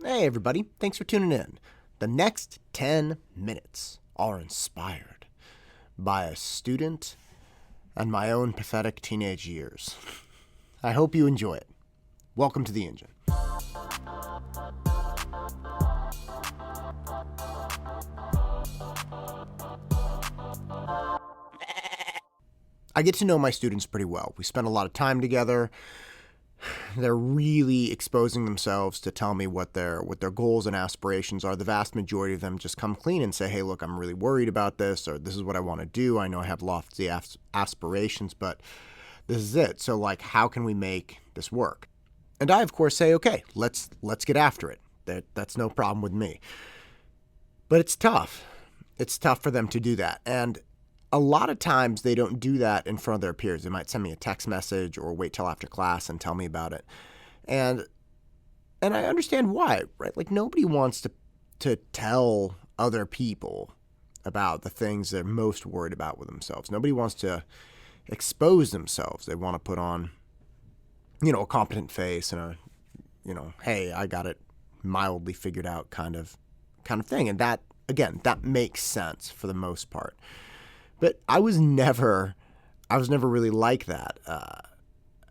Hey everybody, thanks for tuning in. The next 10 minutes are inspired by a student and my own pathetic teenage years. I hope you enjoy it. Welcome to the engine. I get to know my students pretty well. We spend a lot of time together. They're really exposing themselves to tell me what their goals and aspirations are. The vast majority of them just come clean and say, hey, look, I'm really worried about this, or this is what I want to do. I know I have lofty aspirations, but this is it. So, how can we make this work? And I, of course, say, okay, let's get after it. That's no problem with me. But it's tough. It's tough for them to do that. And a lot of times they don't do that in front of their peers. They might send me a text message or wait till after class and tell me about it. And I understand why, right? Nobody wants to tell other people about the things they're most worried about with themselves. Nobody wants to expose themselves. They want to put on, a competent face and hey, I got it mildly figured out kind of thing. And that, again, that makes sense for the most part. But I was never really like that.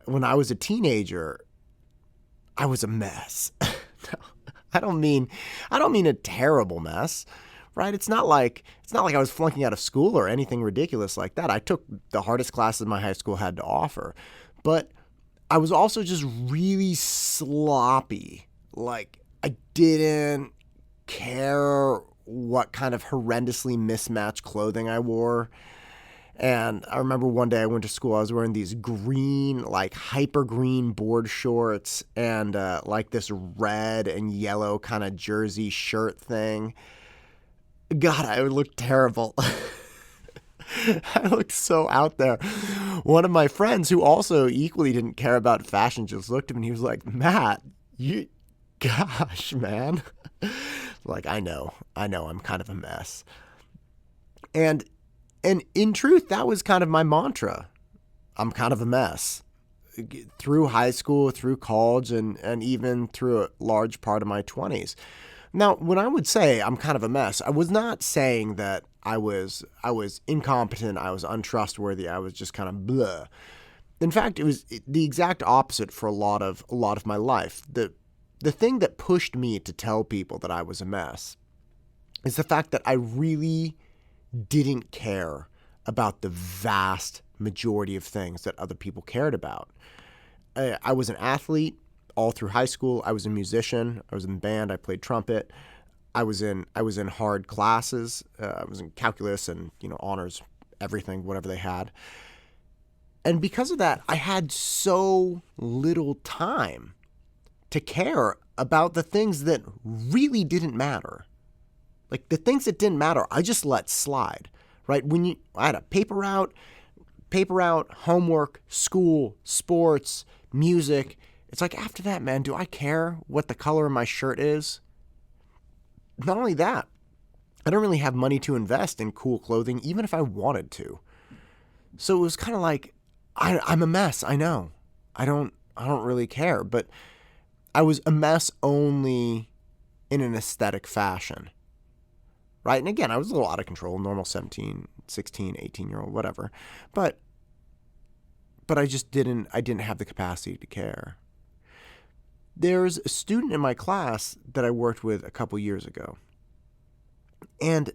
When I was a teenager, I was a mess. No, I don't mean a terrible mess, right? It's not like I was flunking out of school or anything ridiculous like that. I took the hardest classes my high school had to offer, but I was also just really sloppy. I didn't care what kind of horrendously mismatched clothing I wore. And I remember one day I went to school, I was wearing these green, hyper green board shorts and this red and yellow kind of jersey shirt thing. God, I would look terrible. I looked so out there. One of my friends who also equally didn't care about fashion just looked at me and he was like, Matt, gosh, man. I know, I'm kind of a mess. And in truth, that was kind of my mantra. I'm kind of a mess. Through high school, through college, and even through a large part of my 20s. Now, when I would say I'm kind of a mess, I was not saying that I was incompetent, I was untrustworthy, I was just kind of blah. In fact, it was the exact opposite for a lot of my life. The thing that pushed me to tell people that I was a mess is the fact that I really didn't care about the vast majority of things that other people cared about. I was an athlete all through high school. I was a musician. I was in band. I played trumpet. I was in hard classes. I was in calculus and honors, everything, whatever they had. And because of that, I had so little time to care about the things that really didn't matter. The things that didn't matter, I just let slide, right? I had a paper route, homework, school, sports, music. It's after that, man, do I care what the color of my shirt is? Not only that, I don't really have money to invest in cool clothing, even if I wanted to. So it was kind of I'm a mess. I know. I don't really care, but I was a mess only in an aesthetic fashion, right? And again, I was a little out of control, normal 17, 16, 18-year-old, whatever. But I just didn't have the capacity to care. There's a student in my class that I worked with a couple years ago. And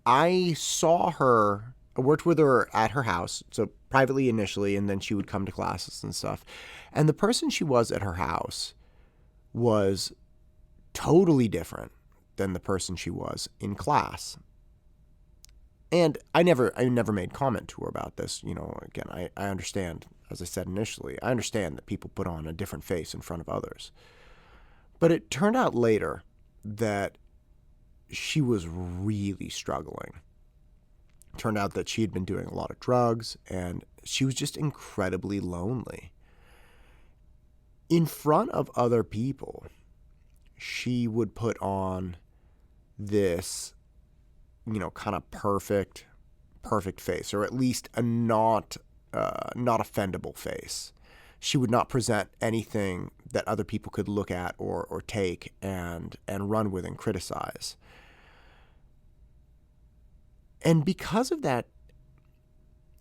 I saw her, I worked with her at her house, so privately initially, and then she would come to classes and stuff. And the person she was at her house was totally different than the person she was in class. And I never made comment to her about this. Again, I understand, as I said initially, I understand that people put on a different face in front of others. But it turned out later that she was really struggling. It turned out that she had been doing a lot of drugs and she was just incredibly lonely. In front of other people, she would put on this, kind of perfect face, or at least a not offendable face. She would not present anything that other people could look at or take and run with and criticize. And because of that,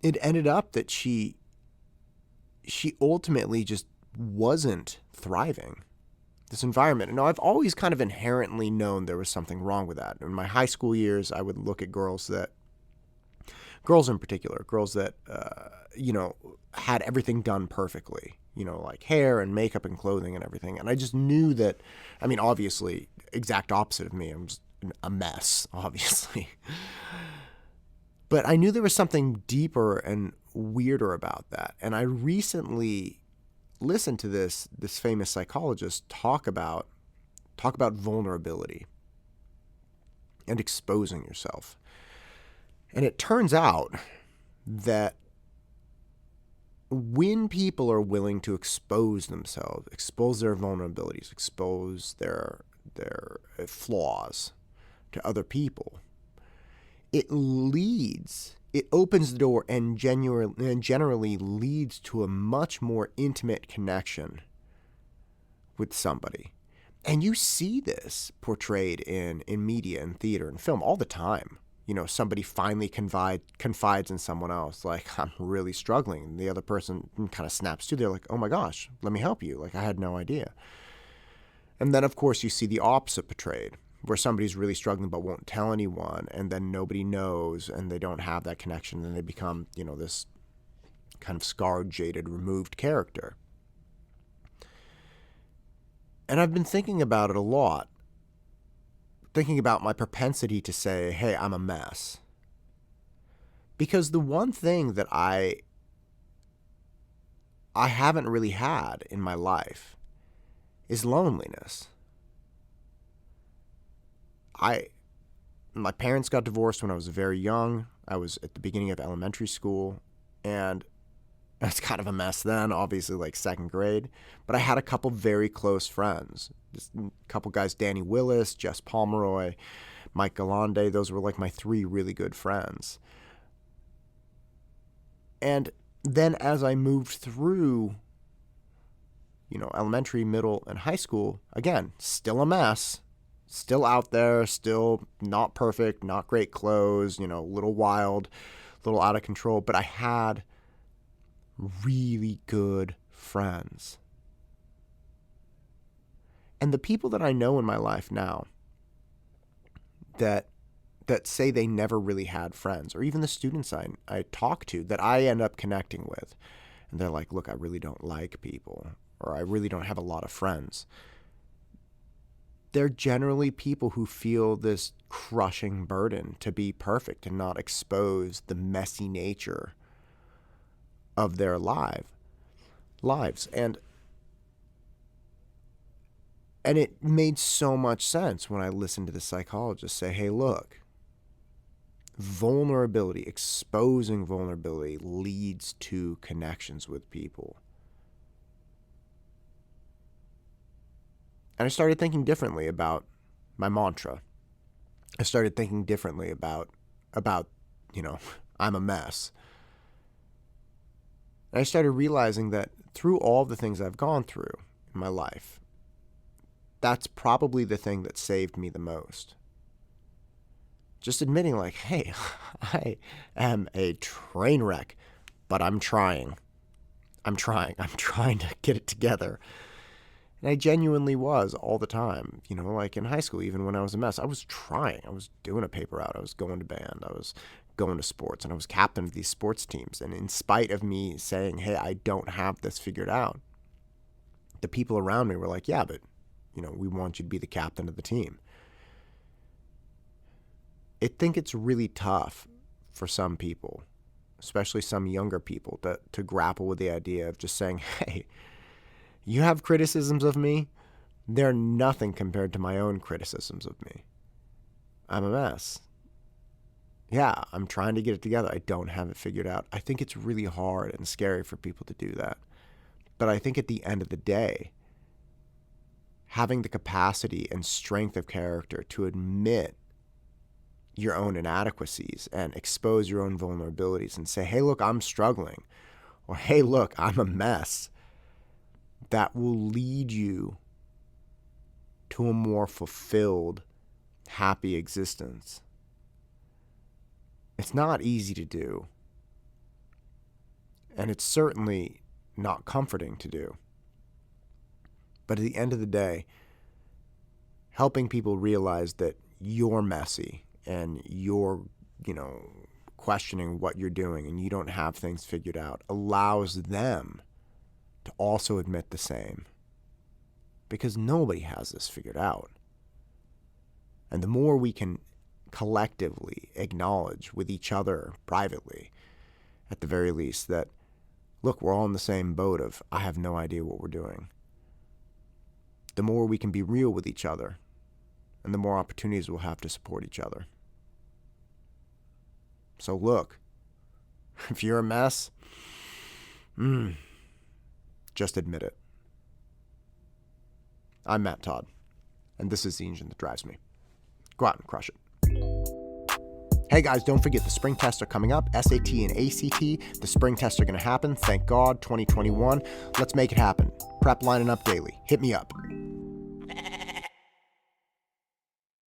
it ended up that she ultimately just wasn't thriving. This environment. And now I've always kind of inherently known there was something wrong with that. In my high school years, I would look at girls in particular, girls that, had everything done perfectly, like hair and makeup and clothing and everything. And I just knew that, obviously, exact opposite of me. I'm just a mess, obviously. But I knew there was something deeper and weirder about that. And I recently listened to this famous psychologist talk about vulnerability and exposing yourself. And it turns out that when people are willing to expose themselves, expose their vulnerabilities, expose their flaws to other people, it opens the door and generally leads to a much more intimate connection with somebody. And you see this portrayed in media and theater and film all the time. Somebody finally confides in someone else, like, I'm really struggling. And the other person kind of snaps to. They're like, oh my gosh, let me help you. Like, I had no idea. And then, of course, you see the opposite portrayed, where somebody's really struggling but won't tell anyone, and then nobody knows, and they don't have that connection, and they become, this kind of scarred, jaded, removed character. And I've been thinking about it a lot, thinking about my propensity to say, hey, I'm a mess. Because the one thing that I haven't really had in my life is loneliness. My parents got divorced when I was very young. I was at the beginning of elementary school, and I was kind of a mess then, obviously, like second grade. But I had a couple very close friends. Just a couple guys, Danny Willis, Jess Pomeroy, Mike Galande. Those were like my three really good friends. And then as I moved through, elementary, middle, and high school, again, still a mess. Still out there, still not perfect, not great clothes, a little wild, a little out of control. But I had really good friends. And the people that I know in my life now that say they never really had friends, or even the students I talk to that I end up connecting with, and they're like, look, I really don't like people, or I really don't have a lot of friends. They're generally people who feel this crushing burden to be perfect and not expose the messy nature of their lives. And it made so much sense when I listened to the psychologist say, hey, look, vulnerability, exposing vulnerability leads to connections with people. And I started thinking differently about my mantra. I started thinking differently about I'm a mess. And I started realizing that through all the things I've gone through in my life, that's probably the thing that saved me the most. Just admitting like, hey, I am a train wreck, but I'm trying. I'm trying to get it together. And I genuinely was all the time, like in high school, even when I was a mess, I was trying. I was doing a paper route. I was going to band. I was going to sports, and I was captain of these sports teams. And in spite of me saying, hey, I don't have this figured out, the people around me were like, yeah, but, we want you to be the captain of the team. I think it's really tough for some people, especially some younger people, to grapple with the idea of just saying, hey, you have criticisms of me. They're nothing compared to my own criticisms of me. I'm a mess. Yeah, I'm trying to get it together. I don't have it figured out. I think it's really hard and scary for people to do that. But I think at the end of the day, having the capacity and strength of character to admit your own inadequacies and expose your own vulnerabilities and say, hey, look, I'm struggling. Or, hey, look, I'm a mess. that will lead you to a more fulfilled, happy existence. It's not easy to do, and it's certainly not comforting to do. But at the end of the day, helping people realize that you're messy and you're, questioning what you're doing and you don't have things figured out allows them to also admit the same. Because nobody has this figured out. And the more we can collectively acknowledge with each other privately, at the very least, that, look, we're all in the same boat of, I have no idea what we're doing. The more we can be real with each other, and the more opportunities we'll have to support each other. So look, if you're a mess, just admit it. I'm Matt Todd, and this is the engine that drives me. Go out and crush it. Hey guys, don't forget the spring tests are coming up, SAT and ACT. The spring tests are going to happen, thank God, 2021. Let's make it happen. Prep lining up daily. Hit me up.